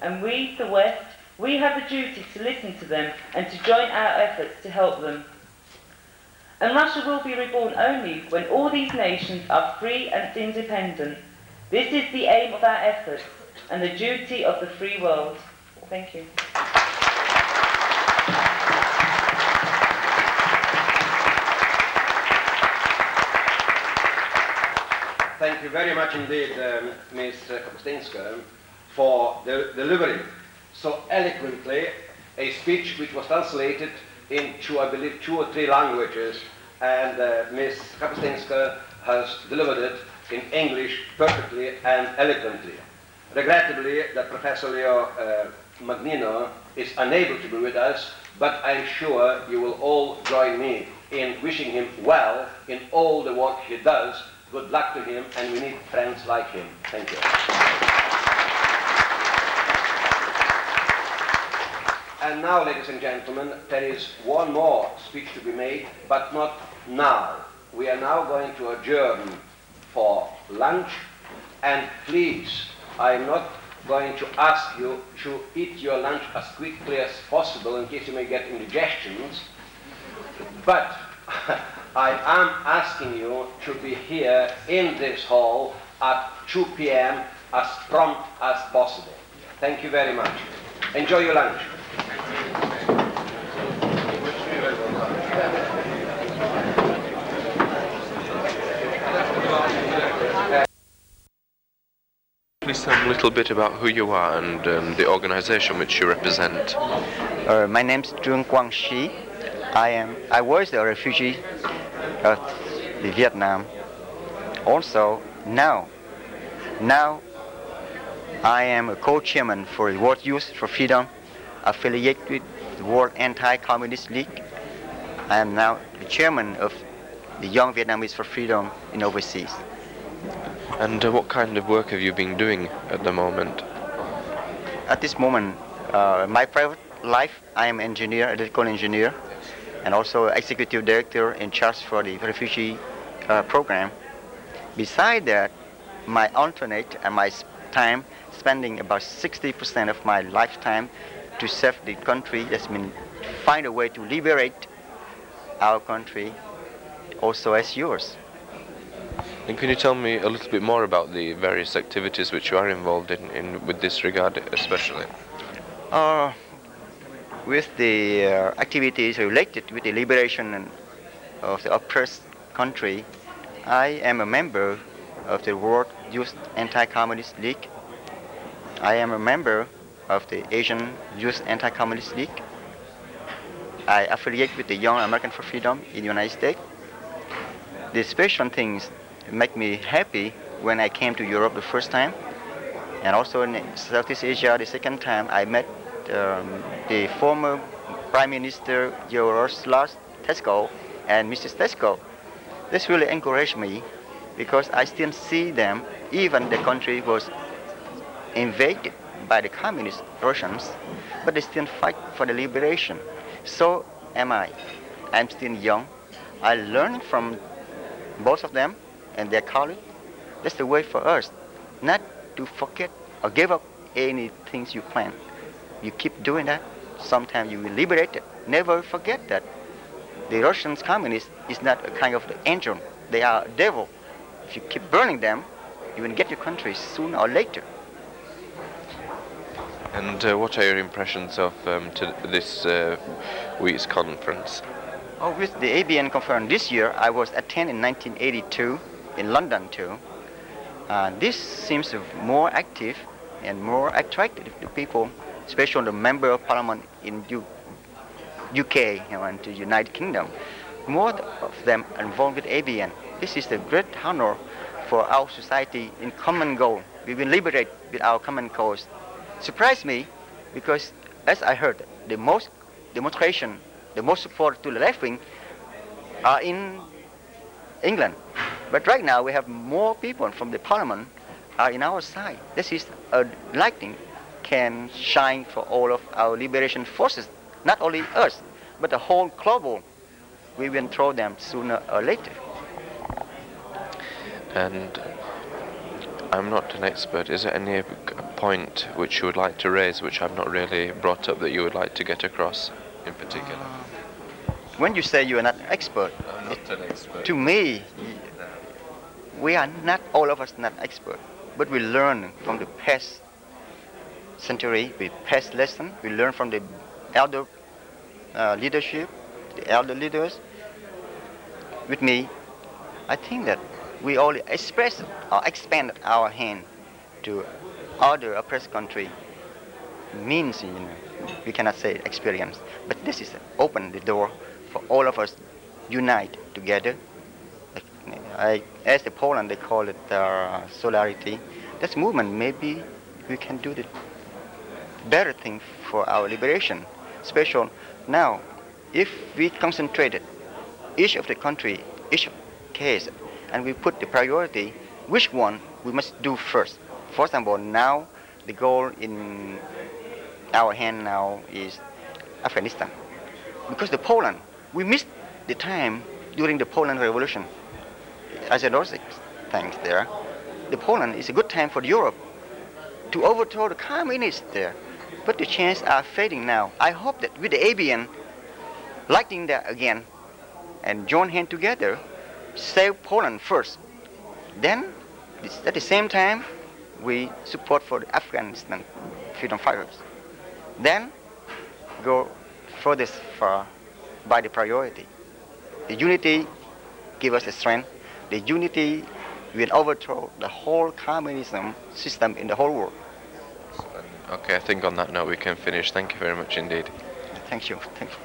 and we, the West, we have the duty to listen to them and to join our efforts to help them. And Russia will be reborn only when all these nations are free and independent. This is the aim of our efforts and the duty of the free world. Thank you. Thank you very much indeed, Ms. Kapustinska, for delivering so eloquently a speech which was translated into, I believe, 2 or 3 languages, and Ms. Kapustinska has delivered it in English perfectly and eloquently. Regrettably, that Professor Leo Magnino is unable to be with us, but I'm sure you will all join me in wishing him well in all the work he does. Good luck to him, and we need friends like him. Thank you. And now, ladies and gentlemen, there is one more speech to be made, but not now. We are now going to adjourn for lunch, and please, I'm not going to ask you to eat your lunch as quickly as possible in case you may get indigestions, but I am asking you to be here in this hall at 2 p.m. as prompt as possible. Thank you very much. Enjoy your lunch. Please tell me a little bit about who you are and the organization which you represent. My name is Trương Quang Shi. I was a refugee of Vietnam. Also, now I am a co-chairman for the World Youth for Freedom, affiliated with the World Anti-Communist League. I am now the chairman of the Young Vietnamese for Freedom in overseas. And what kind of work have you been doing at the moment? At this moment, my private life, I am engineer, electrical engineer, and also executive director in charge for the refugee program. Beside that, my alternate and my time spending about 60% of my lifetime to serve the country. That's mean find a way to liberate our country, also as yours. And can you tell me a little bit more about the various activities which you are involved in with this regard especially? With the activities related with the liberation of the oppressed country, I am a member of the World Youth Anti-Communist League. I am a member of the Asian Youth Anti-Communist League. I affiliate with the Young American for Freedom in the United States. The special things make me happy when I came to Europe the first time, and also in Southeast Asia the second time. I met the former Prime Minister Jaroslav Tesko and Mrs. Tesko. This really encouraged me because I still see them, even the country was invaded by the communist Russians, but they still fight for the liberation. So am I. I'm still young. I learned from both of them and their colleagues. That's the way for us, not to forget or give up any things you plan. You keep doing that, sometimes you will liberate it. Never forget that the Russian communists is not a kind of the angel. They are a devil. If you keep burning them, you will get your country sooner or later. And what are your impressions of to this УІС conference? With the ABN Conference this year, I was attending in 1982 in London too. This seems more active and more attractive to people, especially the member of parliament in UK and the United Kingdom. More of them are involved with ABN. This is a great honor for our society in common goal. We will liberate with our common cause. Surprised me because, as I heard, the most demonstration, the most support to the left wing are in England. But right now we have more people from the parliament are in our side. This is a lightning can shine for all of our liberation forces, not only us, but the whole global. We will throw them sooner or later. And I'm not an expert. Is there any point which you would like to raise, which I've not really brought up, that you would like to get across in particular? When you say you are not expert, Not an expert. to me, we are not, all of us not expert, but we learn from the past century, the past lesson. We learn from the elder leadership, the elder leaders. With me, I think that we only express or expand our hand to other oppressed country. Means, we cannot say experience, but this is open the door for all of us unite together. As the Poland, they call it solidarity. This movement, maybe we can do the better thing for our liberation. Special now, if we concentrated each of the country, each case, and we put the priority, which one we must do first. For example, now the goal in our hand now is Afghanistan. Because the Poland, we missed the time during the Poland Revolution. As a those things there, the Poland is a good time for Europe to overthrow the communists there. But the chances are fading now. I hope that with the ABN, lighting that again, and join hands together, save Poland first. Then, at the same time, we support for the Afghanistan freedom fighters. Then, go furthest far by the priority. The unity give us the strength. The unity will overthrow the whole communism system in the whole world. Okay, I think on that note we can finish. Thank you very much indeed. Thank you. Thank you.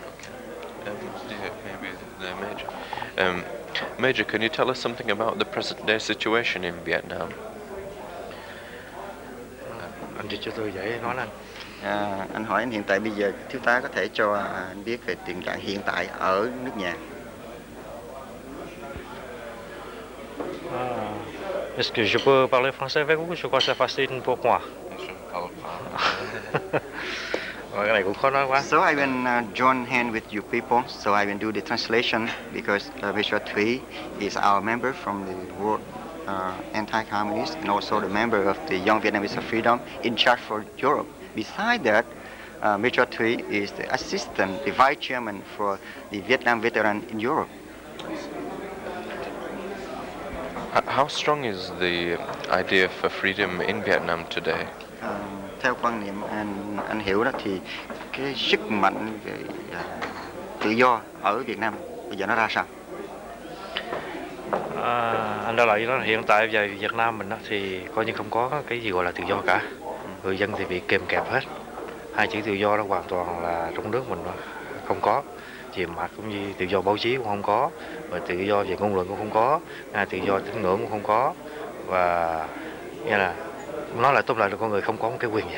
Maybe the Major. Major, can you tell us something about the present day situation in Vietnam? Anh chỉ cho tôi dễ nói anh. Anh hỏi anh hiện tại bây giờ thiếu tá có thể cho anh biết về tình trạng hiện tại ở nước nhà. Est-ce que je peux parler français avec vous? Je crois que c'est facile pour moi. Cái này cũng khó nói quá. So I will join hand with you people. So I will do the translation because Major Thuy is our member from the World Anti-Communist and also the member of the Young Vietnamese of Freedom in charge for Europe. Besides that, Major Thuy is the assistant, the vice chairman for the Vietnam veteran in Europe. How strong is the idea for freedom in Vietnam today? Theo quan niệm anh hiểu đó thì cái sức mạnh về tự do ở Việt Nam bây giờ nó ra sao? Anh đã lại đó hiện tại về Việt Nam mình đó, thì coi như không có cái gì gọi là tự do cả. Người dân thì bị kìm kẹp hết. Hai chữ tự do đó hoàn toàn là trong nước mình không có. Về mặt cũng như tự do báo chí cũng không có, và tự do về ngôn luận cũng không có, tự do tín ngưỡng cũng không có, và nghe là nói lại tóm lại là con người không có một cái quyền gì.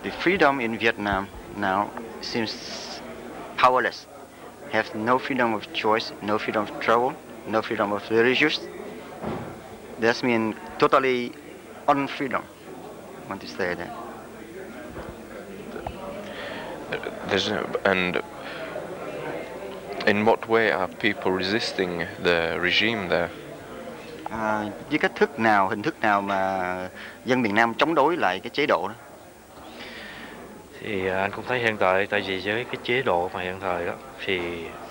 The freedom in Vietnam now seems powerless. Have no freedom of choice, no freedom of travel, no freedom of religious. That means totally unfreedom. I want to say that. And in what way are people resisting the regime there? Với cách thức nào, hình thức nào mà dân miền Nam chống đối lại cái chế độ đó? Thì anh cũng thấy hiện tại, tại vì với cái chế độ mà hiện thời đó thì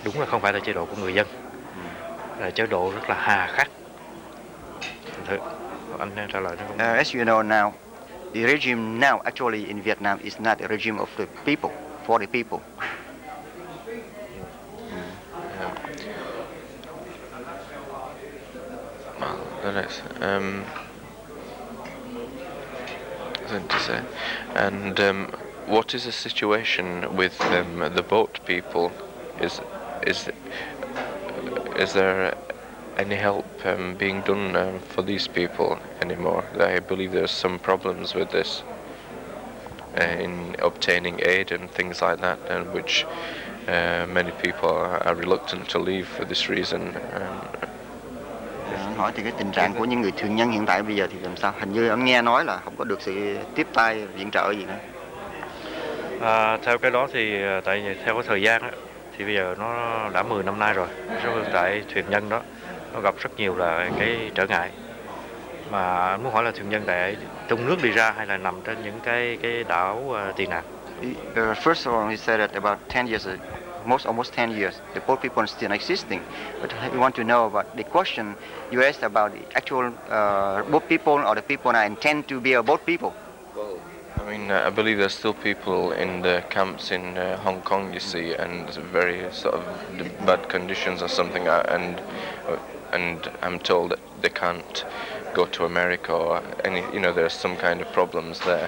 đúng là không phải là chế độ của người dân, là chế độ rất là hà khắc. Anh trả lời nó không? As you know now, the regime now actually in Vietnam is not a regime of the people, for the people. That is something to say. And what is the situation with the boat people? Is there any help being done for these people anymore? I believe there's some problems with this in obtaining aid and things like that, and which many people are reluctant to leave for this reason. Hỏi thì cái tình trạng của những người thương nhân hiện tại bây giờ thì làm sao? Hình như anh nghe nói là không có được sự tiếp tay viện trợ gì nữa. Theo cái đó thì tại vì theo cái thời gian đó, thì bây giờ nó đã 10 năm nay rồi. Số hiện tại thuyền nhân đó nó gặp rất nhiều là cái trở ngại. Mà anh muốn hỏi là thuyền nhân tại trong nước đi ra hay là nằm trên những cái đảo tị nạn? First of all, he said that about 10 years, almost 10 years, the boat people are still existing. But we want to know about the question you asked about the actual boat people or the people that intend to be a boat people. Well, I mean, I believe there's still people in the camps in Hong Kong, you see, and very sort of bad conditions or something, and I'm told that they can't go to America or any, there's some kind of problems there.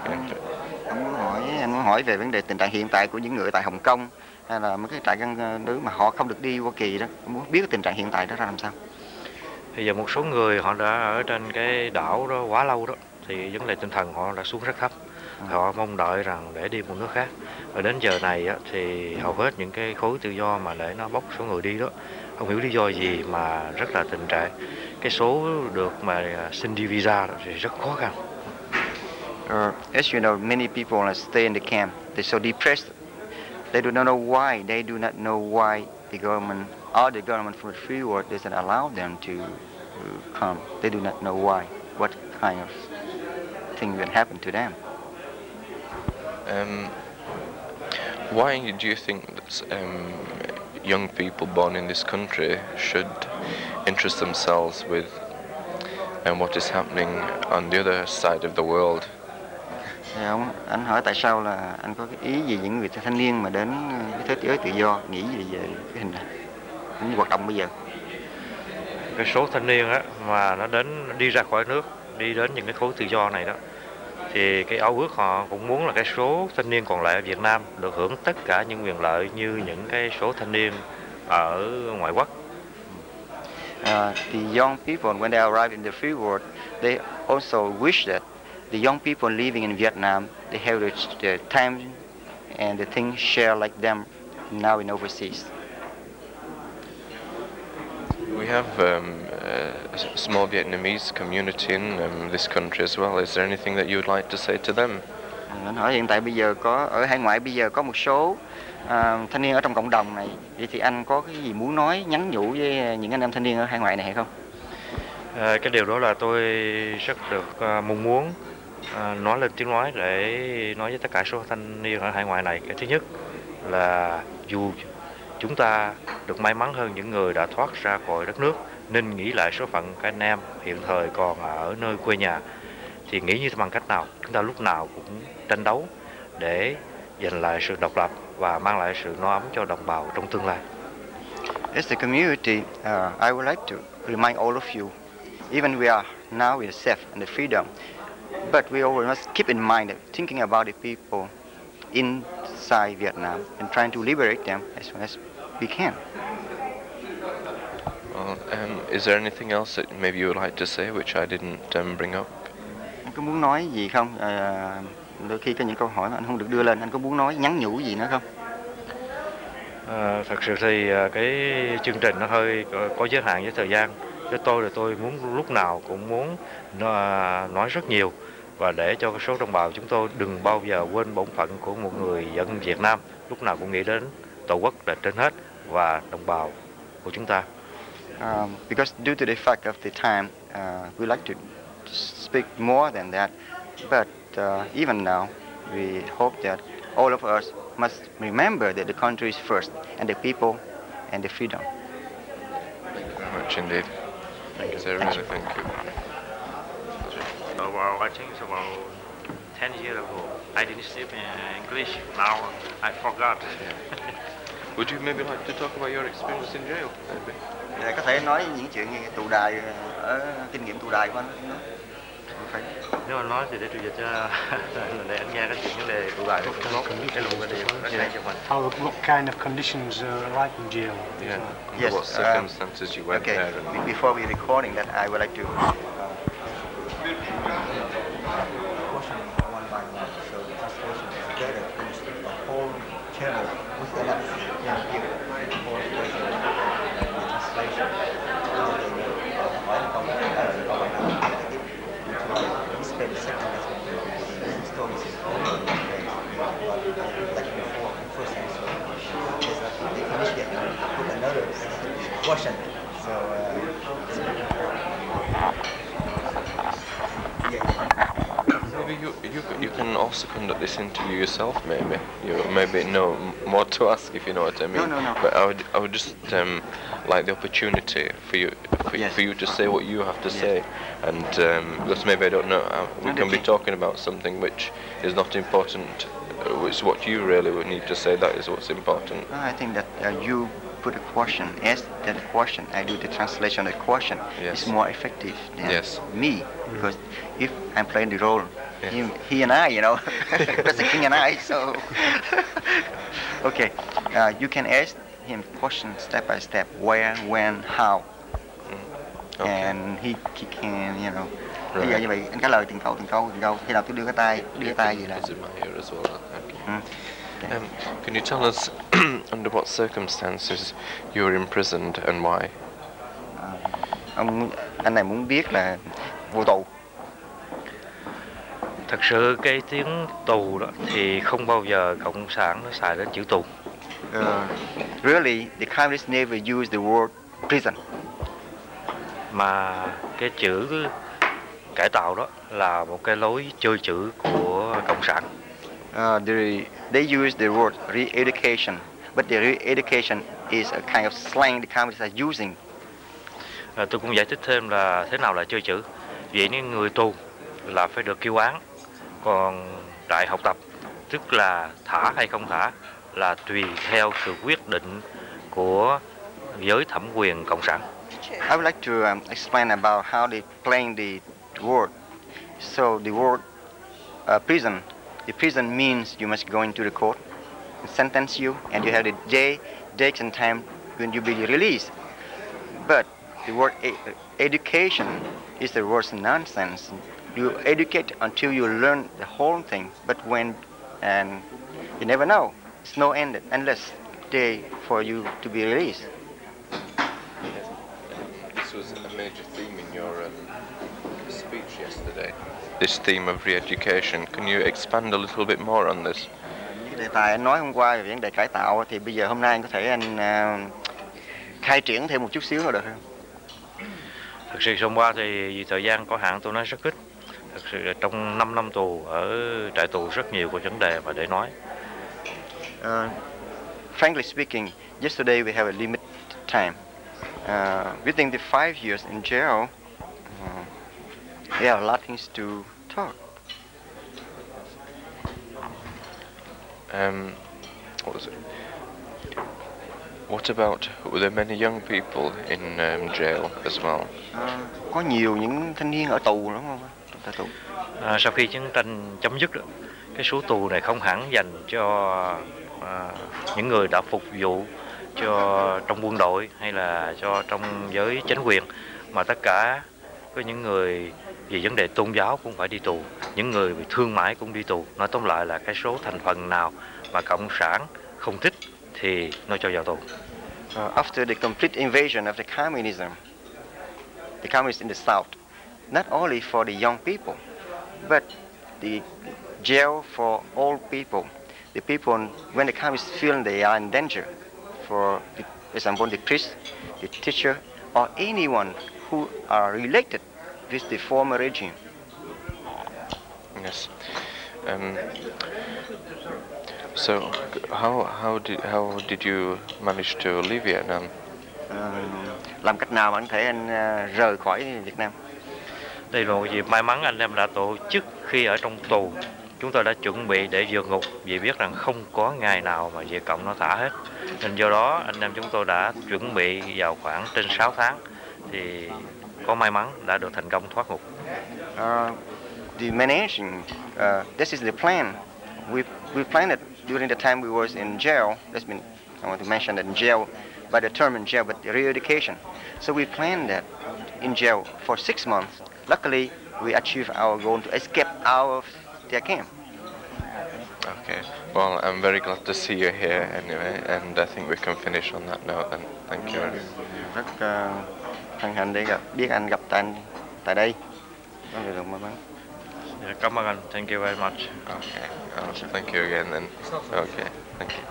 And, Anh muốn hỏi về vấn đề tình trạng hiện tại của những người tại Hồng Kông hay là mấy cái trại giam nữ mà họ không được đi Hoa Kỳ đó. Anh muốn biết cái tình trạng hiện tại đó ra làm sao. Bây giờ một số người họ đã ở trên cái đảo đó quá lâu đó, thì vấn đề tinh thần họ đã xuống rất thấp. Họ mong đợi rằng để đi một nước khác. Và đến giờ này á, thì hầu hết những cái khối tự do mà để nó bốc số người đi đó, không hiểu lý do gì mà rất là tình trạng. Cái số được mà xin đi visa đó thì rất khó khăn. As you know, many people stay in the camp. They're so depressed. They do not know why. They do not know why the government or the government from the free world doesn't allow them to come. They do not know why. What kind of thing will happen to them? Why do you think that young people born in this country should interest themselves with what is happening on the other side of the world? Anh hỏi tại sao là anh có cái ý gì những người thanh niên mà đến cái thế giới tự do, nghĩ gì về cái hình này, những hoạt động bây giờ? Cái số thanh niên á mà nó đi ra khỏi nước, đi đến những cái khối tự do này đó, thì cái ao ước họ cũng muốn là cái số thanh niên còn lại ở Việt Nam được hưởng tất cả những quyền lợi như những cái số thanh niên ở ngoại quốc. The young people, when they arrive in the free world, they also wish that the young people living in Vietnam, they have the time and the things share like them now in overseas. We have a small Vietnamese community in this country as well. Is there anything that you would like to say to them? Anh hỏi hiện tại bây giờ ở hải ngoại bây giờ có một số thanh niên ở trong cộng đồng này, vậy thì anh có cái gì muốn nói, nhắn nhủ với những anh em thanh niên ở hải ngoại này hay không? Cái điều đó là tôi rất được mong muốn nói lên tiếng nói để nói với tất cả số thanh niên ở hải ngoại này. Cái thứ nhất là dù chúng ta được may mắn hơn những người đã thoát ra khỏi đất nước, nên nghĩ lại số phận các anh em hiện thời còn ở nơi quê nhà, thì nghĩ như bằng cách nào chúng ta lúc nào cũng tranh đấu để giành lại sự độc lập và mang lại sự no ấm cho đồng bào trong tương lai. As a community, I would like to remind all of you, even we are now in safe and the freedom, but we always must keep in mind that thinking about the people inside Vietnam and trying to liberate them as soon as we can. Well, is there anything else that maybe you would like to say which I didn't bring up? Anh có muốn nói gì không? Đôi khi có những câu hỏi mà anh không được đưa lên, anh có muốn nói nhắn nhủ gì nữa không? Thật sự thì cái chương trình nó hơi có giới hạn với thời gian. Chứ tôi là tôi muốn lúc nào cũng muốn nói rất nhiều, và để cho số đồng bào chúng tôi đừng bao giờ quên bổn phận của một người dân Việt Nam, lúc nào cũng nghĩ đến Tổ quốc là trên hết và đồng bào của chúng ta. Because due to the fact of the time, we like to speak more than that, but even now, we hope that all of us must remember that the country is first, and the people, and the freedom. Thank you very much indeed. Thank you, sir. Really, thank you. Well, I think it's about 10 years ago. I didn't speak English. Now I forgot. Would you maybe like to talk about your experience in jail? Maybe. Có thể nói những chuyện như tù đài, kinh nghiệm tù đài của anh. Nếu mà nói thì để tôi dịch cho để anh nghe cái chuyện vấn đề tù đài cũng tốt. Cái luôn cái điều rất hay cho mình. What kind of conditions like in jail? Yeah. Yes. What circumstances you went there? And before we recording that, I would like to. maybe you can also conduct this interview yourself. Maybe you maybe know more to ask, if you know what I mean. No. But I would just like the opportunity for you to say what you have to say, and because maybe I don't know, we can be talking about something which is not important. It's what you really would need to say. That is what's important. I think that you put a question, ask the question, I do the translation of the question. Yes. It's more effective than Yes. me, because if I'm playing the role, Yes. he and I, that's the king and I, so. Okay, you can ask him question step by step, where, when, how. Okay. And he can, Right. Bây giờ như vậy anh trả lời từng câu. Khi nào tôi đưa tay gì là. It's in my ear as well. Okay. Okay. Can you tell us under what circumstances you were imprisoned and why? Anh này muốn biết là vô tù. Thật sự cái tiếng tù đó thì không bao giờ cộng sản nó xài đến chữ tù. Really, the communists never use the word prison. Mà cái chữ cải tạo đó là một cái lối chơi chữ của cộng sản. They use the word re-education, but the re-education is a kind of slang the communists are using. Tôi cũng giải thích thêm là thế nào là chơi chữ. Vậy những người tù là phải được kêu án, còn trại học tập tức là thả hay không thả là tùy theo sự quyết định của giới thẩm quyền cộng sản. I would like to explain about how they playing the word. So the word prison. The prison means you must go into the court, sentence you, and you have the date and time when you be released. But the word education is the word's nonsense. You educate until you learn the whole thing, but and you never know. It's no end unless day for you to be released. This was a major theme in your speech yesterday. This theme of re-education. Can you expand a little bit more on this? Đề tài anh nói hôm qua về vấn đề cải tạo thì bây giờ hôm nay anh có thể anh khai triển thêm một chút xíu nữa được không? Thực sự hôm qua thì vì thời gian có hạn tôi nói rất ít. Thực sự là trong 5 năm tù ở trại tù rất nhiều vấn đề mà để nói. Frankly speaking, yesterday we have a limited time. Within the 5 years in jail, there are a lot of things to talk. What was it? What about, were there many young people in jail as well? Có nhiều những thanh niên ở tù đúng không? Tù. Sau khi chiến tranh chấm dứt, cái số tù này không hẳn dành cho những người đã phục vụ cho trong quân đội hay là cho trong giới chính quyền, mà tất cả có những người vì vấn đề tôn giáo cũng phải đi tù, những người bị thương mại cũng đi tù. Nói tóm lại là cái số thành phần nào mà cộng sản không thích thì nó cho vào tù. After the complete invasion of the communists in the South, not only for the young people, but the jail for old people. The people, when the communists feel they are in danger, for example, the priest, the teacher, or anyone who are related with the former regime. Yes. So, how did you manage to leave Vietnam? Làm cách nào mà anh thể rời khỏi Việt Nam? Đây là một dịp may mắn anh em đã tổ chức khi ở trong tù. Chúng tôi đã chuẩn bị để vượt ngục vì biết rằng không có ngày nào mà Việt Cộng nó thả hết. Nên do đó anh em chúng tôi đã chuẩn bị vào khoảng trên 6 tháng thì có may mắn đã được thành công thoát ngục. The managing, this is the plan. We planned it during the time we was in jail. I want to mention that in jail, by the term in jail, but the re-education. So we planned that in jail for 6 months. Luckily, we achieved our goal to escape out of their camp. Okay. Well, I'm very glad to see you here anyway, and I think we can finish on that note then. Thank you. Rất hân hạnh để biết anh gặp anh tại đây. Cảm ơn anh. Thank you very much. Okay. Thank you again then. Okay. Thank you.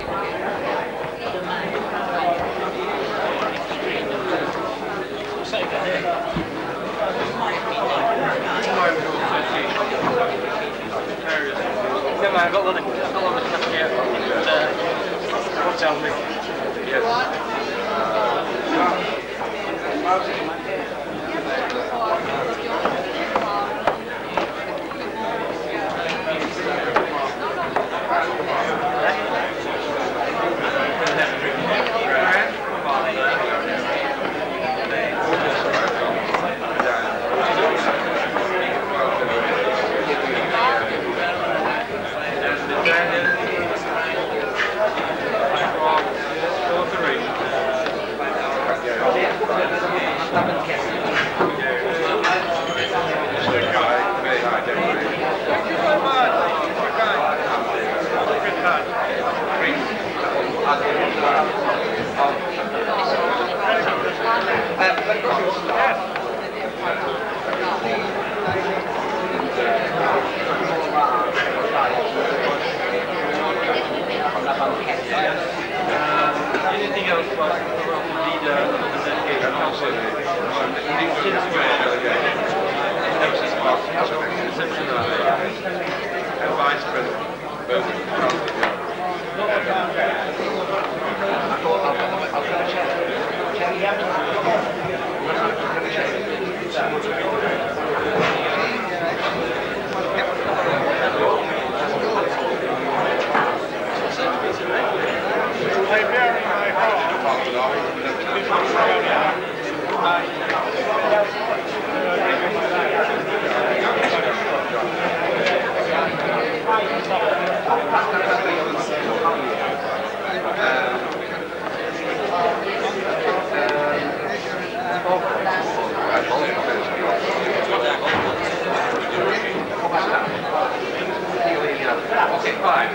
I've got a lot of stuff here. Tell me. Yes. Anything else about the leader of the dedicated council? And Vice President, both of Okay, fine.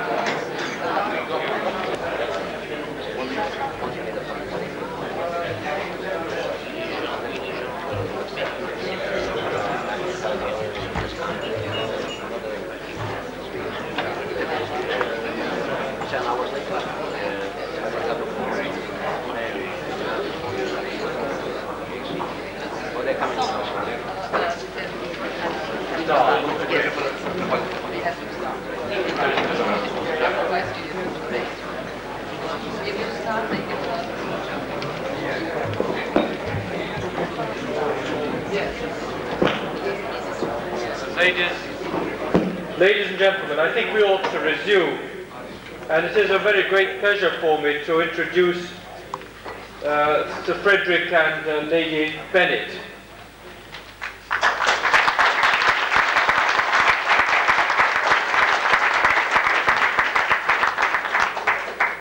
Ladies and gentlemen, I think we ought to resume, and it is a very great pleasure for me to introduce Sir Frederick and Lady Bennett.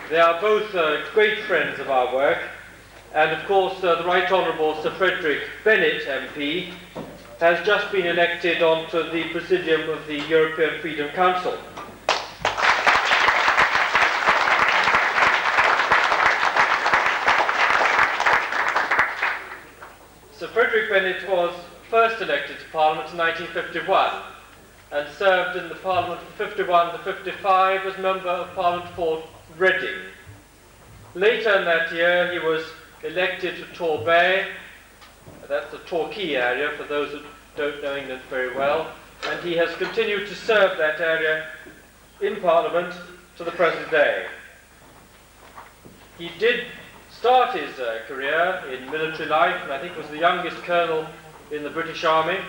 They are both great friends of our work, and of course the Right Honourable Sir Frederick Bennett MP has just been elected onto the Presidium of the European Freedom Council. Sir Frederick Bennett was first elected to Parliament in 1951 and served in the Parliament from 51 to 55 as Member of Parliament for Reading. Later in that year he was elected to Torbay, that's the Torquay area for those who don't know England very well, and he has continued to serve that area in Parliament to the present day. He did start his career in military life, and I think was the youngest colonel in the British Army,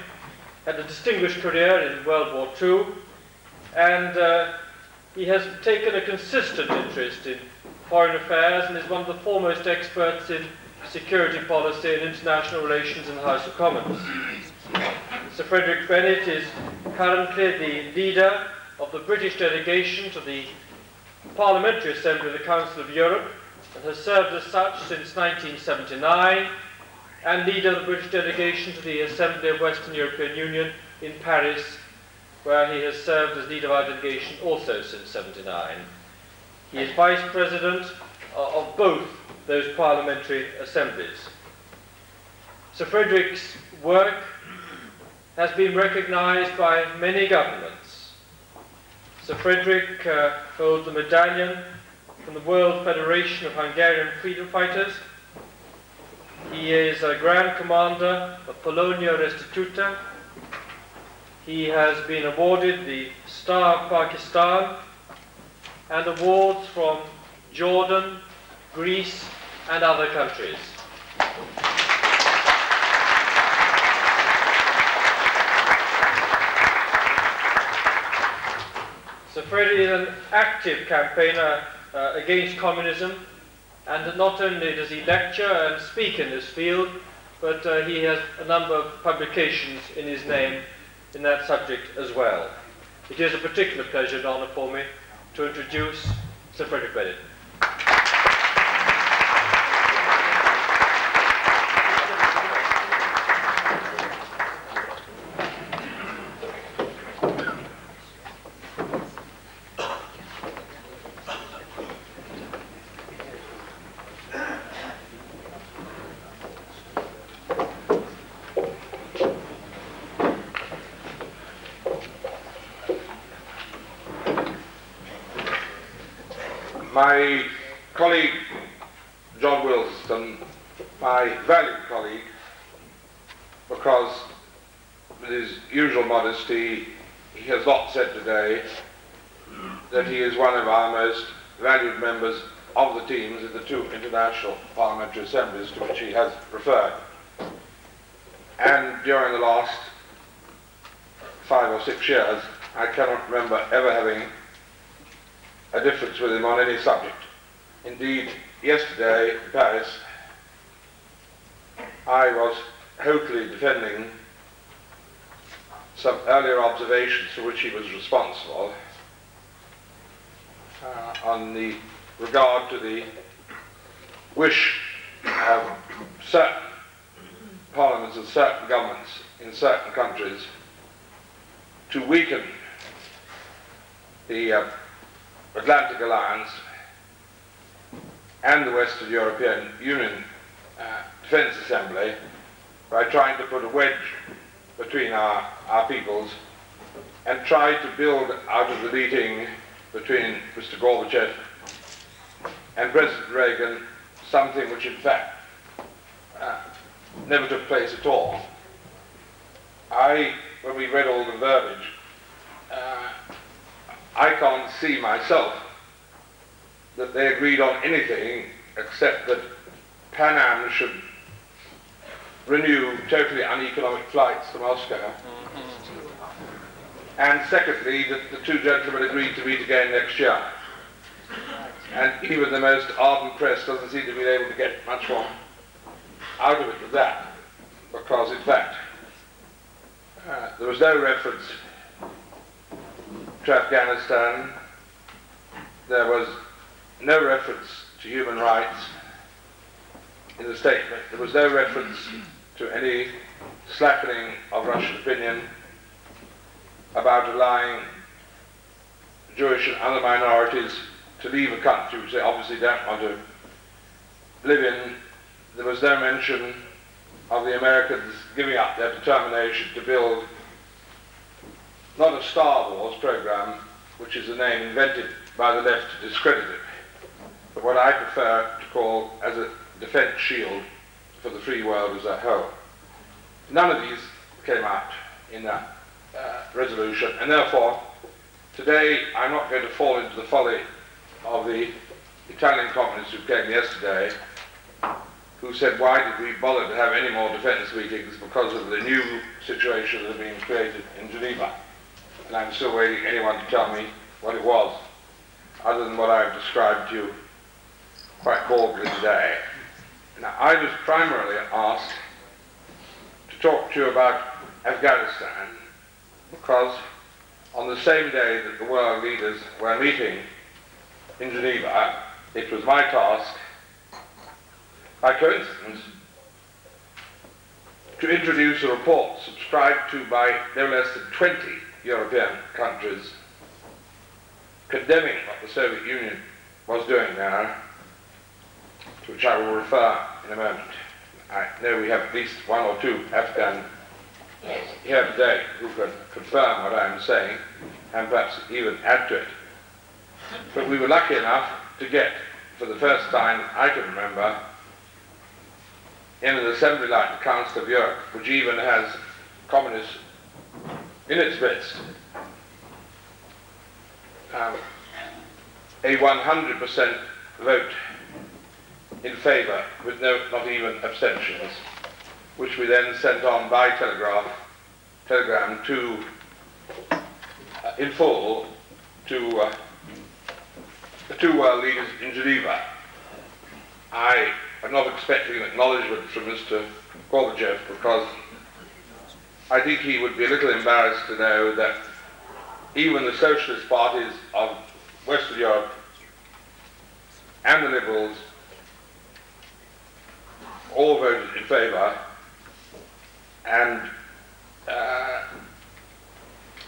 had a distinguished career in World War II, and he has taken a consistent interest in foreign affairs and is one of the foremost experts in security policy and international relations in the House of Commons. Sir Frederick Bennett is currently the leader of the British delegation to the Parliamentary Assembly of the Council of Europe and has served as such since 1979, and leader of the British delegation to the Assembly of Western European Union in Paris, where he has served as leader of our delegation also since 1979. He is Vice President of both those parliamentary assemblies. Sir Frederick's work has been recognised by many governments. Sir Frederick holds the medallion from the World Federation of Hungarian Freedom Fighters. He is a Grand Commander of Polonia Restituta. he has been awarded the Star of Pakistan and awards from Jordan, Greece and other countries. So Freddie is an active campaigner against communism, and not only does he lecture and speak in this field, but he has a number of publications in his name in that subject as well. It is a particular pleasure and honour for me to introduce Sir Frederick Bennett. My colleague John Wilson, my valued colleague, because with his usual modesty he has not said today that he is one of our most valued members of the teams in the two international parliamentary assemblies to which he has referred. And during the last 5 or 6 years I cannot remember ever having a difference with him on any subject. Indeed, yesterday in Paris, I was hopefully defending some earlier observations for which he was responsible on the regard to the wish of certain parliaments and certain governments in certain countries to weaken the Atlantic Alliance and the Western European Union Defence Assembly by trying to put a wedge between our peoples and try to build out of the meeting between Mr. Gorbachev and President Reagan something which in fact never took place at all. When we read all the verbiage, I can't see myself that they agreed on anything except that Pan Am should renew totally uneconomic flights to Moscow. And secondly, that the two gentlemen agreed to meet again next year. And even the most ardent press doesn't seem to be able to get much more out of it than that, because in fact there was no reference to Afghanistan, there was no reference to human rights in the statement, there was no reference to any slackening of Russian opinion about allowing Jewish and other minorities to leave a country which they obviously don't want to live in. There was no mention of the Americans giving up their determination to build not a Star Wars program, which is a name invented by the left to discredit it, but what I prefer to call as a defense shield for the free world as a whole. None of these came out in that resolution, and therefore today I'm not going to fall into the folly of the Italian communists who came yesterday, who said, why did we bother to have any more defense meetings because of the new situation that had been created in Geneva. And I'm still waiting anyone to tell me what it was, other than what I've described to you quite baldly today. Now, I was primarily asked to talk to you about Afghanistan because on the same day that the world leaders were meeting in Geneva, it was my task, by coincidence, to introduce a report subscribed to by no less than 20 European countries condemning what the Soviet Union was doing there, to which I will refer in a moment. I know we have at least one or two Afghan here today who can confirm what I am saying and perhaps even add to it. But we were lucky enough to get, for the first time I can remember, in an assembly like the Council of Europe, which even has communist in its midst a 100% vote in favour with not even abstentions, which we then sent on by telegram to in full to the two world leaders in Geneva. I am not expecting an acknowledgement from Mr. Gorbachev because I think he would be a little embarrassed to know that even the socialist parties of Western Europe and the liberals all voted in favour, and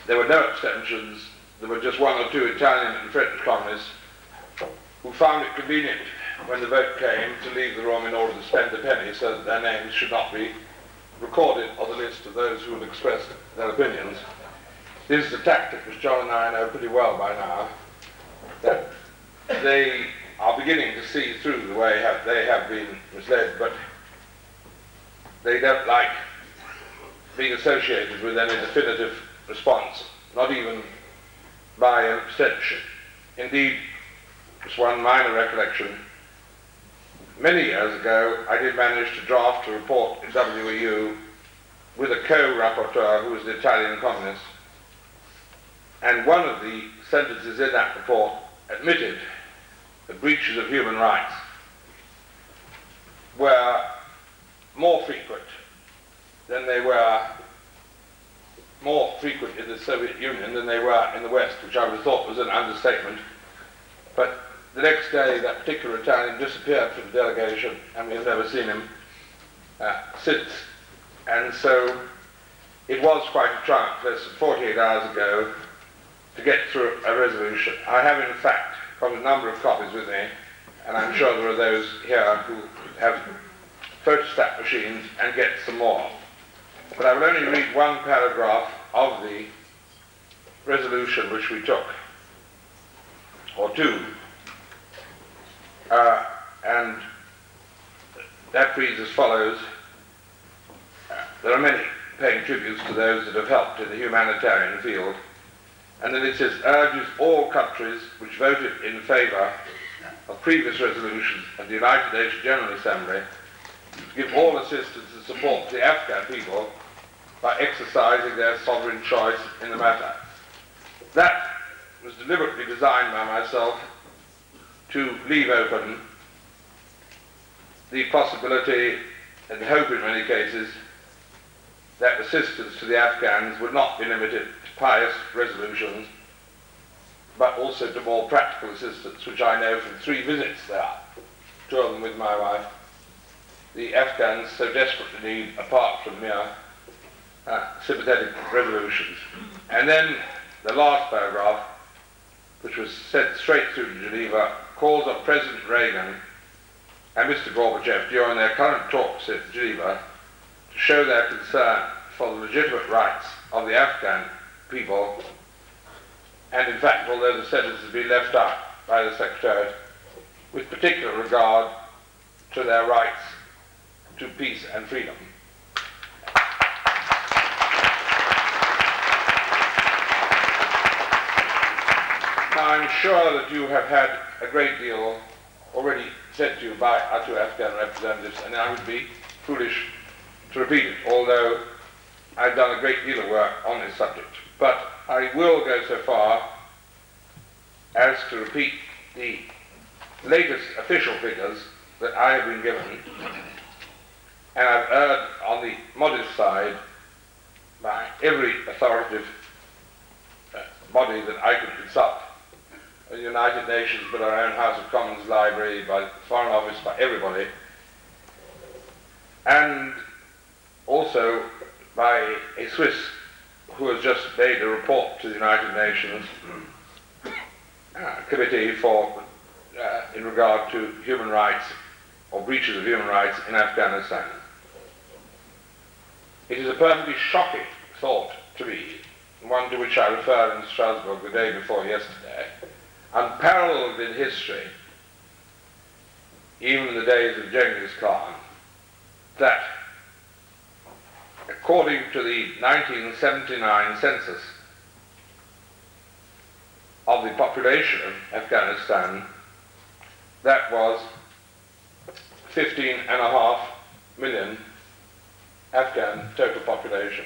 there were no abstentions. There were just one or two Italian and French communists who found it convenient when the vote came to leave the room in order to spend a penny so that their names should not be recorded on the list of those who had expressed their opinions. This is a tactic which John and I know pretty well by now, that they are beginning to see through the way they have been misled, but they don't like being associated with any definitive response, not even by an abstention. Indeed, just one minor recollection, many years ago I did manage to draft a report in WEU with a co-rapporteur who was an Italian communist, and one of the sentences in that report admitted that breaches of human rights were more frequent in the Soviet Union than they were in the West, which I would have thought was an understatement. But the next day that particular Italian disappeared from the delegation, and we've never seen him since. And so it was quite a triumph less than 48 hours ago to get through a resolution. I have in fact got a number of copies with me, and I'm sure there are those here who have photostat machines and get some more. But I will only read one paragraph of the resolution which we took, or two, and that reads as follows. There are many paying tributes to those that have helped in the humanitarian field, and then it says, urges all countries which voted in favour of previous resolutions of the United Nations General Assembly to give all assistance and support to the Afghan people by exercising their sovereign choice in the matter. That was deliberately designed by myself to leave open the possibility, and hope in many cases, that assistance to the Afghans would not be limited to pious resolutions, but also to more practical assistance, which I know from 3 visits there, 2 of them with my wife, the Afghans so desperately need, apart from mere sympathetic resolutions. And then the last paragraph, which was sent straight through to Geneva, calls on President Reagan and Mr. Gorbachev during their current talks at Geneva to show their concern for the legitimate rights of the Afghan people, and in fact, although the sentence has been left out by the Secretariat, with particular regard to their rights to peace and freedom. Now, I'm sure that you have had a great deal already said to you by our 2 Afghan representatives, and I would be foolish to repeat it, although I've done a great deal of work on this subject. But I will go so far as to repeat the latest official figures that I have been given, and I've erred on the modest side by every authoritative body that I could consult, the United Nations, but our own House of Commons Library, by the Foreign Office, by everybody, and also by a Swiss who has just made a report to the United Nations Committee for in regard to human rights or breaches of human rights in Afghanistan. It is a perfectly shocking thought to me, one to which I referred in Strasbourg the day before yesterday, unparalleled in history, even in the days of Genghis Khan, that according to the 1979 census of the population of Afghanistan, that was 15.5 million Afghan total population.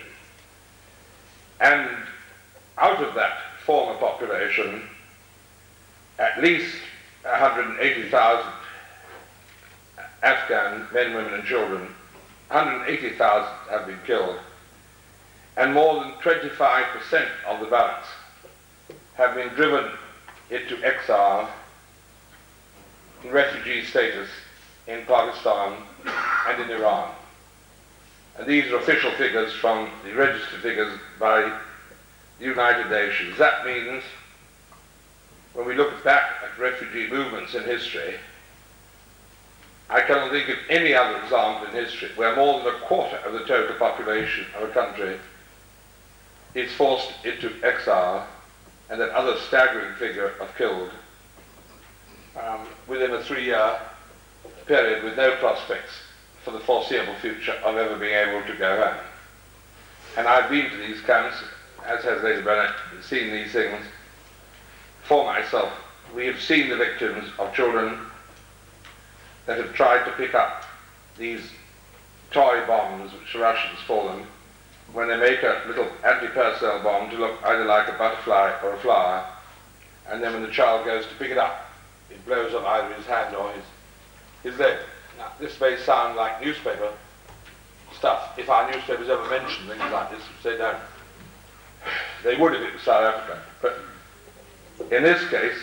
And out of that former population, at least 180,000 Afghan men, women and children, 180,000 have been killed, and more than 25% of the balance have been driven into exile in refugee status in Pakistan and in Iran. And these are official figures from the registered figures by the United Nations. That means, when we look back at refugee movements in history, I cannot think of any other example in history where more than a quarter of the total population of a country is forced into exile, and that other staggering figure of killed within a 3-year period with no prospects for the foreseeable future of ever being able to go home. And I've been to these camps, as has Lady Bennett, seen these things for myself. We have seen the victims of children that have tried to pick up these toy bombs, which the Russians call them, when they make a little anti-personnel bomb to look either like a butterfly or a flower, and then when the child goes to pick it up, it blows up either his hand or his leg. Now, this may sound like newspaper stuff. If our newspapers ever mention things like this, which they don't, they would if it was South Africa. But in this case,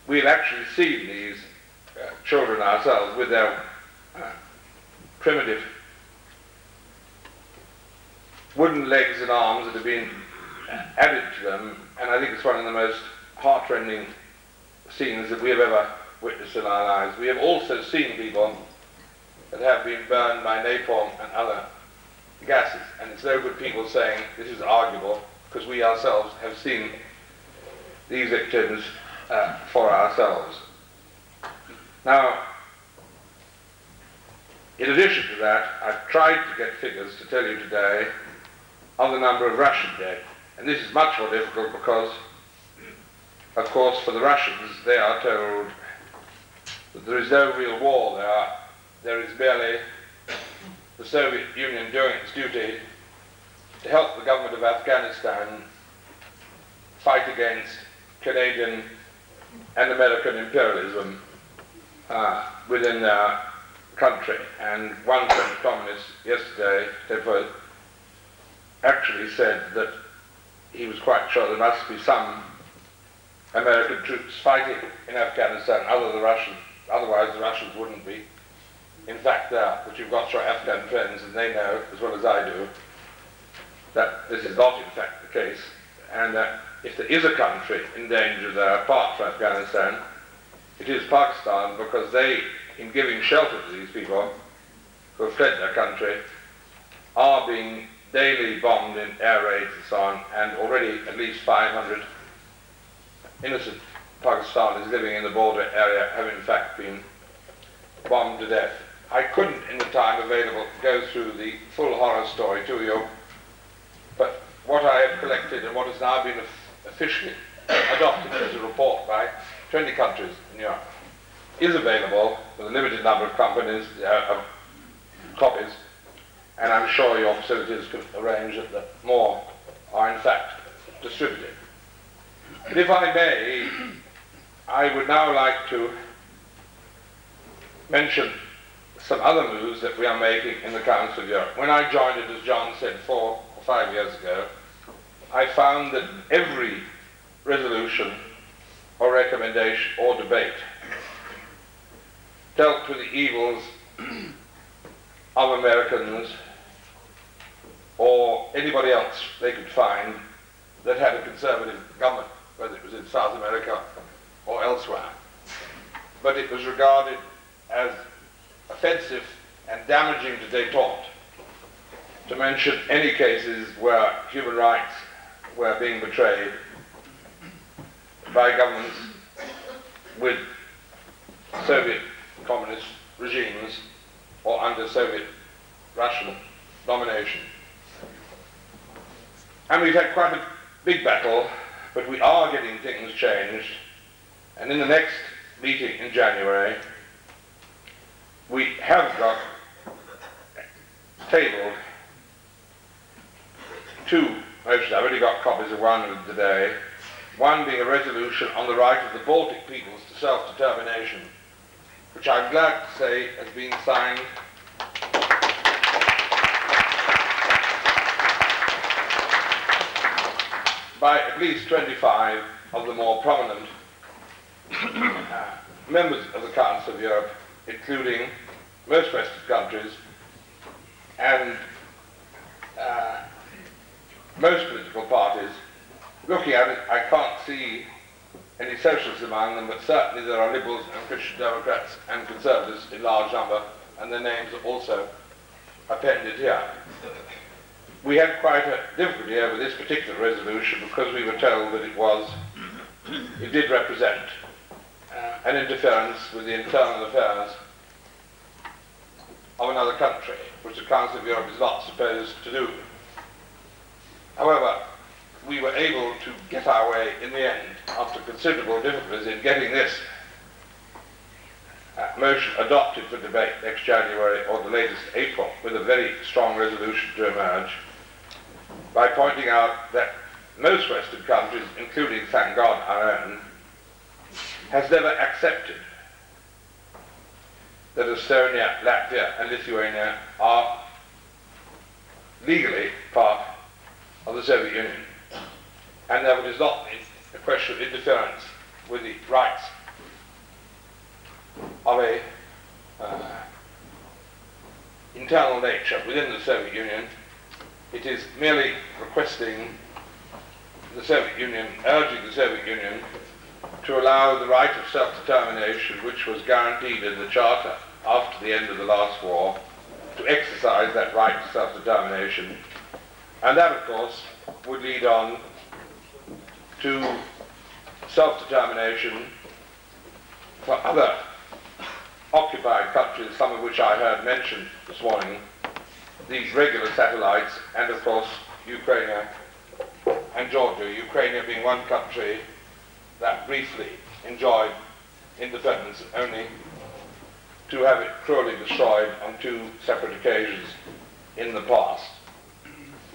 we've actually seen these children ourselves with their primitive wooden legs and arms that have been added to them, and I think it's one of the most heartrending scenes that we have ever witnessed in our lives. We have also seen people that have been burned by napalm and other gases, and it's no good people saying this is arguable, because we ourselves have seen these victims for ourselves. Now, in addition to that, I've tried to get figures to tell you today of the number of Russian dead. And this is much more difficult because, of course, for the Russians, they are told that there is no real war there. There is merely the Soviet Union doing its duty to help the government of Afghanistan fight against Canadian and American imperialism within their country. And one French communist yesterday, actually said that he was quite sure there must be some American troops fighting in Afghanistan other than the Russians, otherwise the Russians wouldn't be in fact there. But you've got your Afghan friends, and they know as well as I do that this is not in fact the case, and that if there is a country in danger there apart from Afghanistan, it is Pakistan, because they, in giving shelter to these people who have fled their country, are being daily bombed in air raids and so on, and already at least 500 innocent Pakistanis living in the border area have in fact been bombed to death. I couldn't, in the time available, go through the full horror story to you, but what I have collected and what has now been officially adopted as a report by 20 countries in Europe is available with a limited number of companies, copies, and I'm sure your facilities can arrange that more are in fact distributed. But if I may, I would now like to mention some other moves that we are making in the Council of Europe. When I joined it, as John said, 4 or 5 years ago, I found that every resolution or recommendation or debate dealt with the evils of Americans or anybody else they could find that had a conservative government, whether it was in South America or elsewhere. But it was regarded as offensive and damaging to détente to mention any cases where human rights were being betrayed by governments with Soviet communist regimes or under Soviet Russian domination. And we've had quite a big battle, but we are getting things changed. And in the next meeting in January, we have got tabled two motions. I've already got copies of one of today. One being a resolution on the right of the Baltic peoples to self-determination, which I'm glad to say has been signed by at least 25 of the more prominent members of the Council of Europe, including most Western countries and most political parties. Looking at it, I can't see any socialists among them, but certainly there are liberals and Christian Democrats and conservatives in large number, and their names are also appended here. We had quite a difficulty over this particular resolution because we were told that it did represent an interference with the internal affairs of another country, which the Council of Europe is not supposed to do. However, we were able to get our way in the end, after considerable difficulties in getting this motion adopted for debate next January or the latest April, with a very strong resolution to emerge, by pointing out that most Western countries, including, thank God, our own, has never accepted that Estonia, Latvia and Lithuania are legally part of the Soviet Union, and that it is not a question of interference with the rights of a internal nature within the Soviet Union. It is merely requesting the Soviet Union, urging the Soviet Union to allow the right of self-determination, which was guaranteed in the Charter after the end of the last war, to exercise that right to self-determination. And that, of course, would lead on to self-determination for other occupied countries, some of which I heard mentioned this morning, these regular satellites, and of course Ukraine and Georgia. Ukraine being one country that briefly enjoyed independence, only to have it cruelly destroyed on two separate occasions in the past.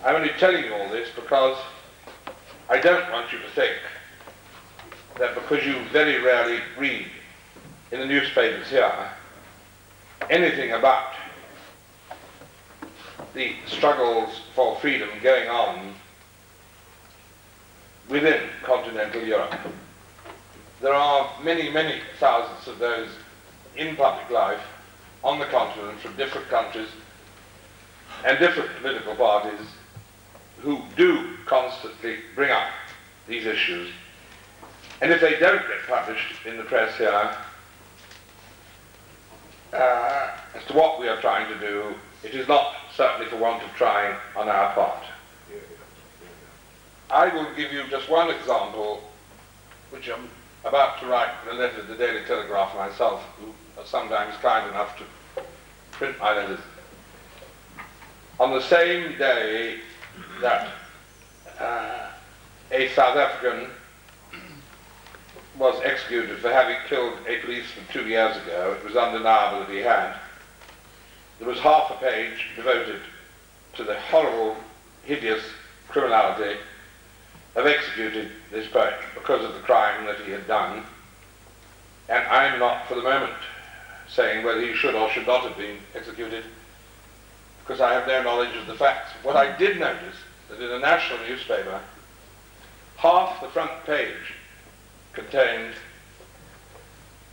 I'm only telling you all this because I don't want you to think that because you very rarely read in the newspapers here anything about the struggles for freedom going on within continental Europe. There are many, many thousands of those in public life on the continent from different countries and different political parties who do constantly bring up these issues. And if they don't get published in the press here as to what we are trying to do, it is not certainly for want of trying on our part. I will give you just one example, which I'm about to write in a letter to the Daily Telegraph myself, who are sometimes kind enough to print my letters. On the same day that a South African was executed for having killed a policeman 2 years ago, it was undeniable that he had, there was half a page devoted to the horrible, hideous criminality of executing this poet because of the crime that he had done. And I'm not for the moment saying whether he should or should not have been executed, because I have no knowledge of the facts. What I did notice, that in a national newspaper, half the front page contained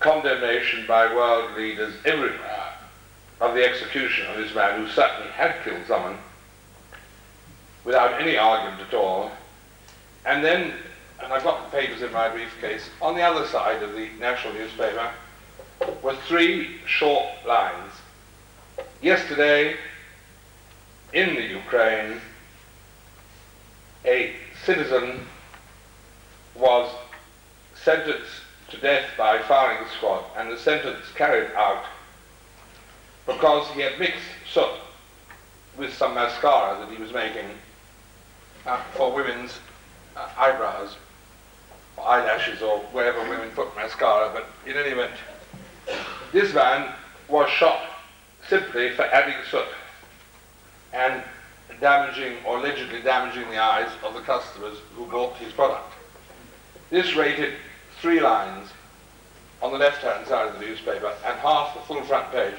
condemnation by world leaders everywhere of the execution of this man who certainly had killed someone without any argument at all. And then, and I've got the papers in my briefcase, on the other side of the national newspaper were 3 short lines. Yesterday, in the Ukraine, a citizen was sentenced to death by firing squad, and the sentence carried out because he had mixed soot with some mascara that he was making for women's eyebrows, or eyelashes, or wherever women put mascara, but in any event, this man was shot simply for adding soot and damaging or allegedly damaging the eyes of the customers who bought his product. This rated 3 lines on the left-hand side of the newspaper, and half the full front page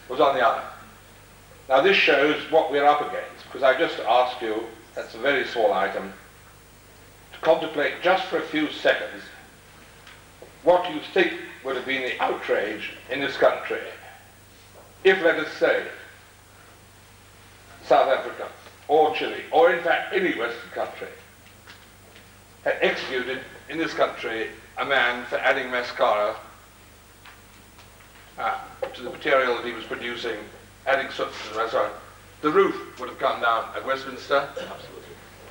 was on the other. Now this shows what we're up against, because I just ask you, that's a very small item, to contemplate just for a few seconds what you think would have been the outrage in this country if, let us say, South Africa or Chile, or in fact any Western country, had executed in this country a man for adding mascara to the material that he was producing, adding soot to the mascara. The roof would have come down at Westminster,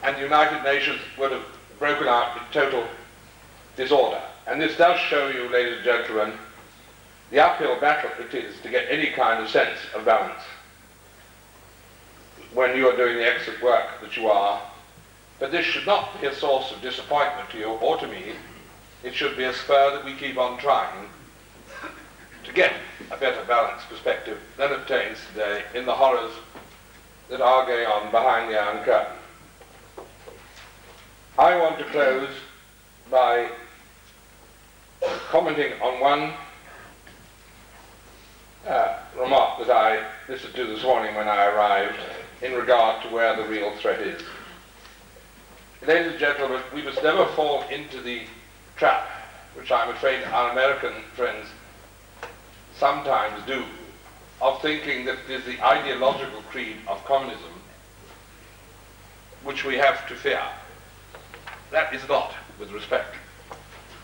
and the United Nations would have broken out in total disorder. And this does show you, ladies and gentlemen, the uphill battle it is to get any kind of sense of balance when you are doing the excellent work that you are. But this should not be a source of disappointment to you or to me. It should be a spur that we keep on trying to get a better balanced perspective than obtains today in the horrors that are going on behind the Iron Curtain. I want to close by commenting on one remark that I listened to this morning when I arrived in regard to where the real threat is. Ladies and gentlemen, we must never fall into the trap, which I'm afraid our American friends sometimes do, of thinking that it is the ideological creed of communism which we have to fear. That is not, with respect.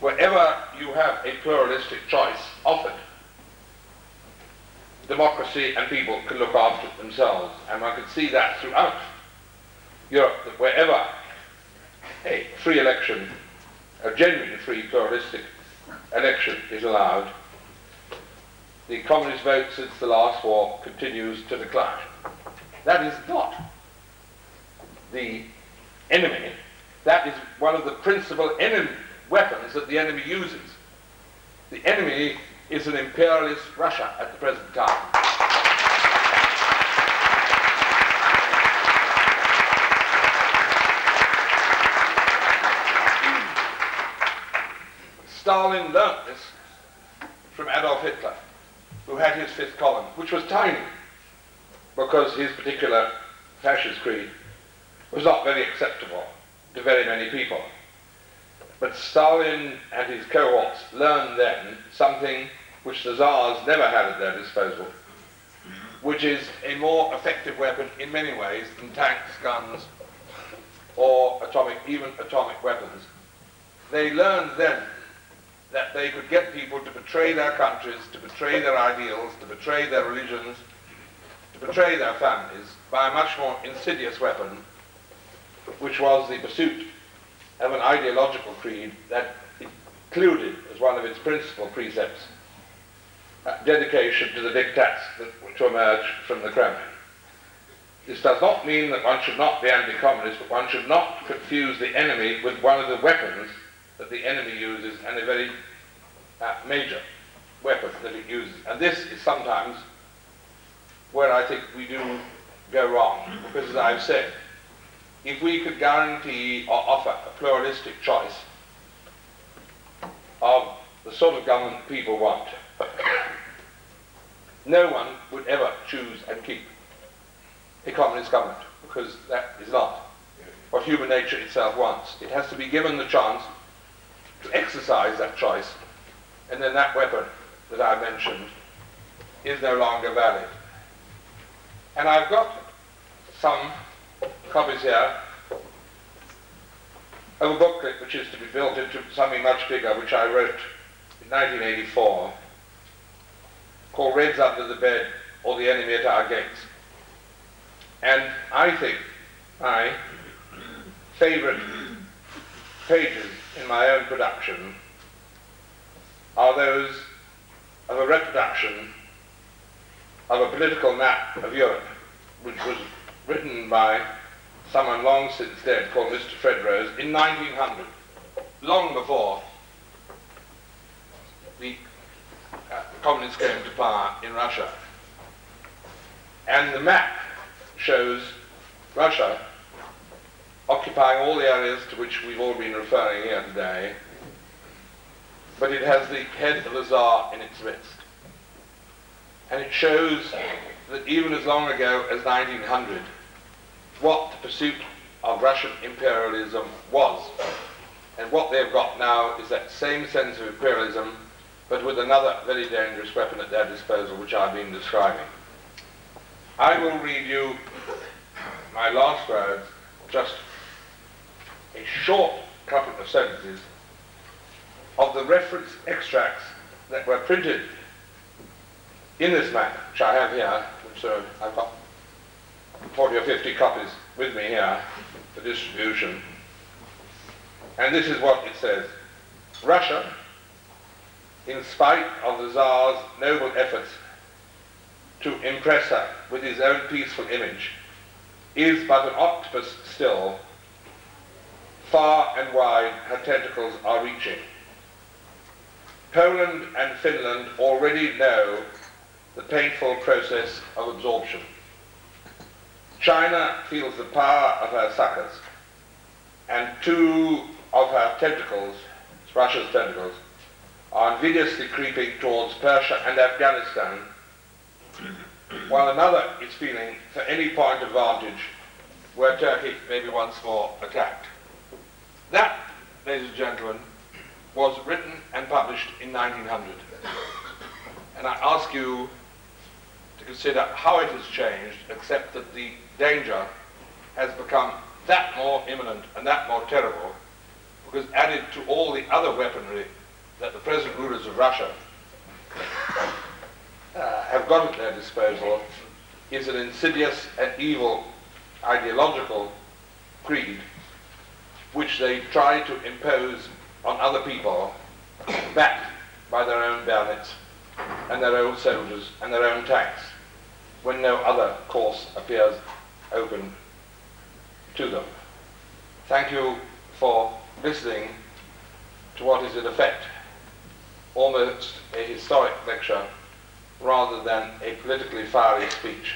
Wherever you have a pluralistic choice offered, democracy and people can look after themselves, and one can see that throughout Europe, that wherever a free election, a genuine free pluralistic election is allowed, the communist vote since the last war continues to decline. That is not the enemy. That is one of the principal weapons that the enemy uses. The enemy is an imperialist Russia at the present time. Stalin learnt this from Adolf Hitler, who had his fifth column, which was tiny, because his particular fascist creed was not very acceptable to very many people. But Stalin and his cohorts learned then something which the Tsars never had at their disposal, which is a more effective weapon in many ways than tanks, guns, or even atomic weapons. They learned then that they could get people to betray their countries, to betray their ideals, to betray their religions, to betray their families by a much more insidious weapon, which was the pursuit of an ideological creed that included as one of its principal precepts dedication to the diktats that were to emerge from the Kremlin. This does not mean that one should not be anti-communist, but one should not confuse the enemy with one of the weapons that the enemy uses, and a very major weapon that it uses. And this is sometimes where I think we do go wrong, because as I've said, if we could guarantee or offer a pluralistic choice of the sort of government people want, no one would ever choose and keep a communist government, because that is not what human nature itself wants. It has to be given the chance to exercise that choice, and then that weapon that I mentioned is no longer valid. And I've got some copies here of a booklet which is to be built into something much bigger, which I wrote in 1984, called Reds Under the Bed, or The Enemy at Our Gates. And I think my favorite pages in my own production are those of a reproduction of a political map of Europe which was written by someone long since dead called Mr. Fred Rose in 1900, long before the communists came to power in Russia. And the map shows Russia occupying all the areas to which we've all been referring here today, but it has the head of the Tsar in its midst. And it shows that even as long ago as 1900, what the pursuit of Russian imperialism was. And what they've got now is that same sense of imperialism, but with another very dangerous weapon at their disposal, which I've been describing. I will read you my last words, just a short couple of sentences of the reference extracts that were printed in this map, which I have here, which I've got 40 or 50 copies with me here for distribution. And this is what it says. Russia, in spite of the Tsar's noble efforts to impress her with his own peaceful image, is but an octopus still. Far and wide her tentacles are reaching. Poland and Finland already know the painful process of absorption. China feels the power of her suckers, and two of her tentacles, Russia's tentacles, are invidiously creeping towards Persia and Afghanistan, while another is feeling for any point of vantage where Turkey may be once more attacked. That, ladies and gentlemen, was written and published in 1900. And I ask you to consider how it has changed, except that the danger has become that more imminent and that more terrible, because added to all the other weaponry that the present rulers of Russia have got at their disposal is an insidious and evil ideological creed which they try to impose on other people, backed by their own bayonets and their own soldiers and their own tanks, when no other course appears open to them. Thank you for listening to what is in effect almost a historic lecture rather than a politically fiery speech.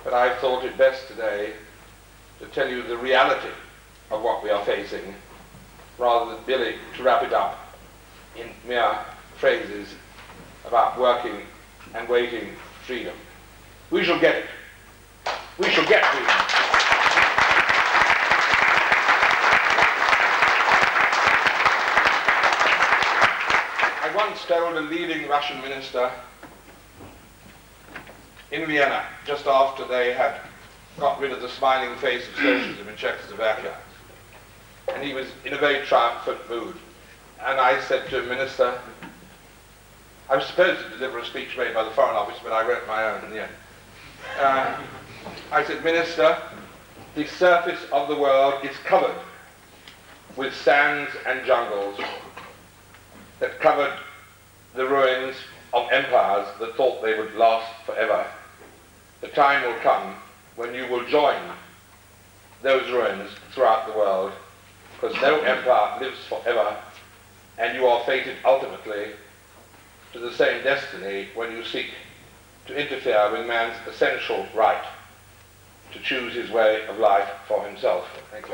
But I've thought it best today to tell you the reality of what we are facing, rather than merely to wrap it up in mere phrases about working and waiting for freedom. We shall get it. We shall get freedom. I once told a leading Russian minister in Vienna, just after they had got rid of the smiling face of socialism in Czechoslovakia, and he was in a very triumphant mood. And I said to him, Minister, I was supposed to deliver a speech made by the Foreign Office, but I wrote my own in the end. I said, Minister, the surface of the world is covered with sands and jungles that covered the ruins of empires that thought they would last forever. The time will come when you will join those ruins throughout the world, because no empire lives forever, and you are fated ultimately to the same destiny when you seek to interfere with man's essential right to choose his way of life for himself. Thank you.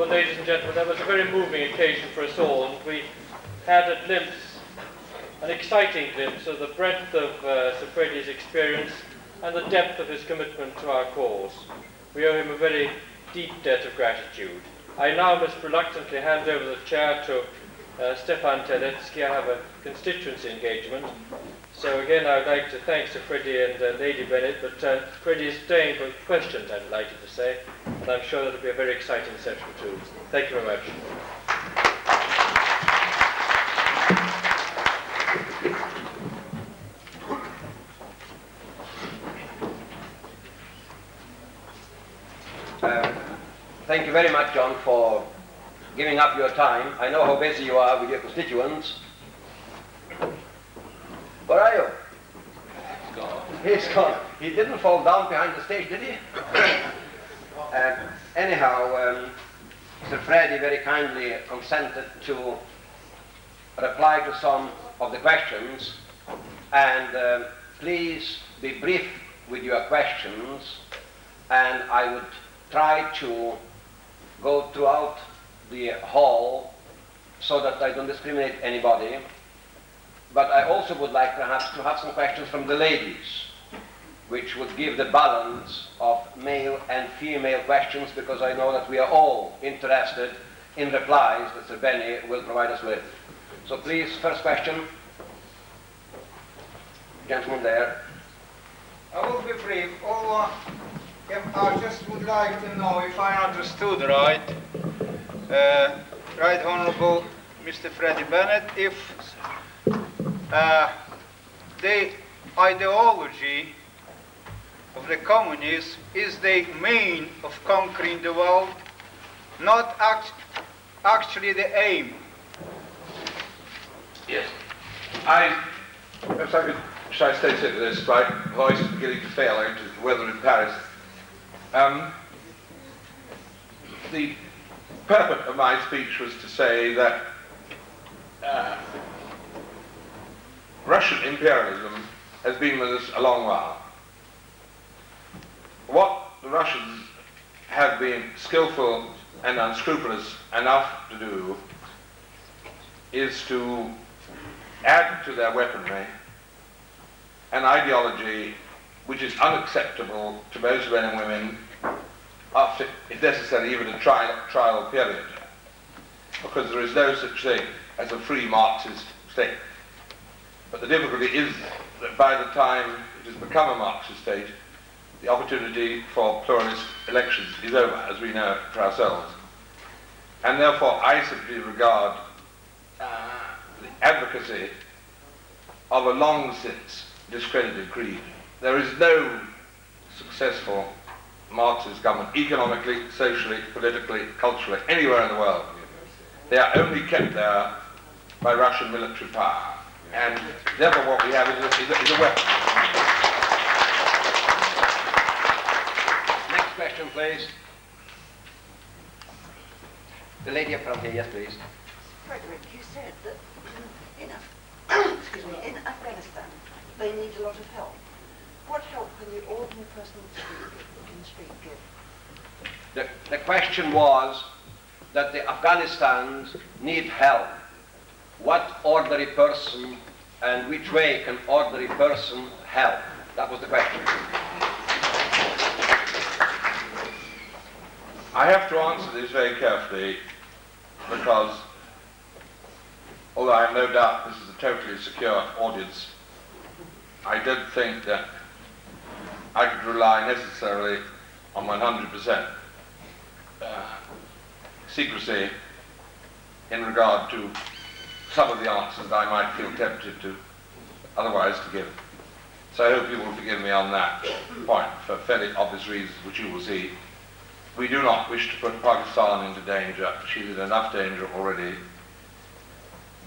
Ladies and gentlemen, that was a very moving occasion for us all, and we had a glimpse, an exciting glimpse of the breadth of Sir Freddie's experience and the depth of his commitment to our cause. We owe him a very deep debt of gratitude. I now must reluctantly hand over the chair to Stefan Teletsky. I have a constituency engagement, So again, I would like to thank Sir Freddie and Lady Bennett, but Freddie is staying for questions, I'm delighted to say, and I'm sure that will be a very exciting session too. Thank you very much. Thank you very much, John, for giving up your time. I know how busy you are with your constituents. Where are you? He's gone. He didn't fall down behind the stage, did he? Anyhow, Sir Freddie very kindly consented to reply to some of the questions, and please be brief with your questions, and I would try to go throughout the hall so that I don't discriminate anybody. But I also would like perhaps to have some questions from the ladies, which would give the balance of male and female questions, because I know that we are all interested in replies that Sir Benny will provide us with. So please, first question. Gentleman there. I will be brief. I just would like to know if I understood right, Right Honourable Mr. Freddie Bennett, if the ideology of the communists is the mean of conquering the world, not actually the aim. Yes. Should I state it this, my voice is beginning to fail out of the weather in Paris. The purport of my speech was to say that Russian imperialism has been with us a long while. What the Russians have been skillful and unscrupulous enough to do is to add to their weaponry an ideology which is unacceptable to most men and women after, if necessary, even a trial period, because there is no such thing as a free Marxist state. But the difficulty is that by the time it has become a Marxist state, the opportunity for pluralist elections is over, as we know for ourselves. And therefore I simply regard the advocacy of a long since discredited creed. There is no successful Marxist government, economically, socially, politically, culturally, anywhere in the world. They are only kept there by Russian military power. And therefore what we have is a weapon. Next question, please. The lady up front here, yes, please. Frederick, you said that in Afghanistan they need a lot of help. What help can the ordinary person in the street give? The question was that the Afghanistans need help. What ordinary person and which way can ordinary person help? That was the question. I have to answer this very carefully because, although I have no doubt this is a totally secure audience, I don't think that I could rely necessarily on 100% secrecy in regard to some of the answers that I might feel tempted to otherwise to give. So I hope you will forgive me on that point for fairly obvious reasons which you will see. We do not wish to put Pakistan into danger. She's in enough danger already.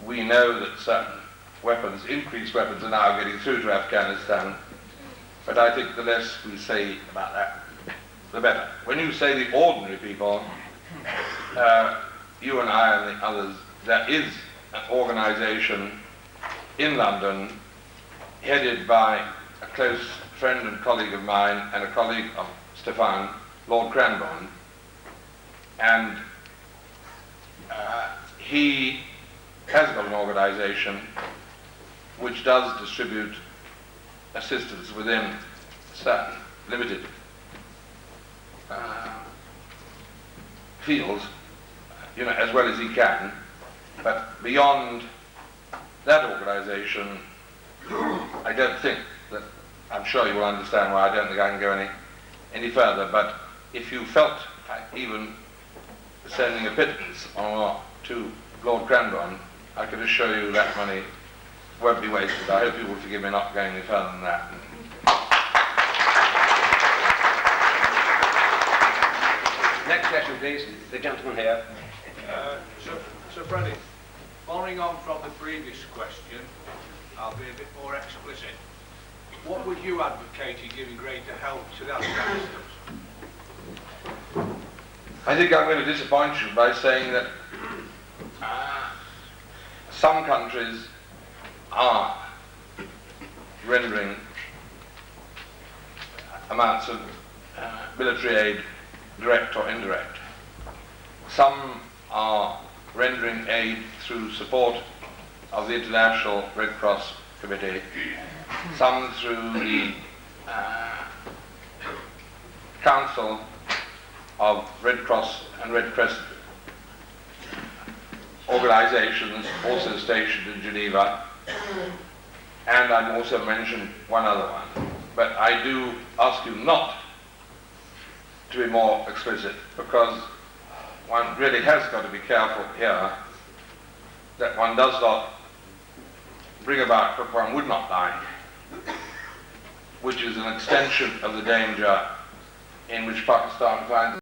We know that certain weapons, increased weapons, are now getting through to Afghanistan, but I think the less we say about that, the better. When you say the ordinary people, you and I and the others, there is an organization in London headed by a close friend and colleague of mine and a colleague of Stefan, Lord Cranbourne, and he has got an organization which does distribute assistance within certain limited fields, as well as he can. But beyond that organization, I don't think that, I'm sure you will understand why I don't think I can go any further, but if you felt even sending a pittance or to Lord Cranborne, I can assure you that money won't be wasted. I hope you will forgive me not going any further than that. Next question, please. The gentleman here. Sir Freddie, following on from the previous question, I'll be a bit more explicit. What would you advocate in giving greater help to the Afghanistans? I think I'm going to disappoint you by saying that some countries are rendering amounts of military aid, direct or indirect. Some are rendering aid through support of the International Red Cross Committee, some through the Council of Red Cross and Red Crescent organizations also stationed in Geneva, and I've also mentioned one other one. But I do ask you not to be more explicit, because one really has got to be careful here that one does not bring about what one would not like, which is an extension of the danger in which Pakistan finds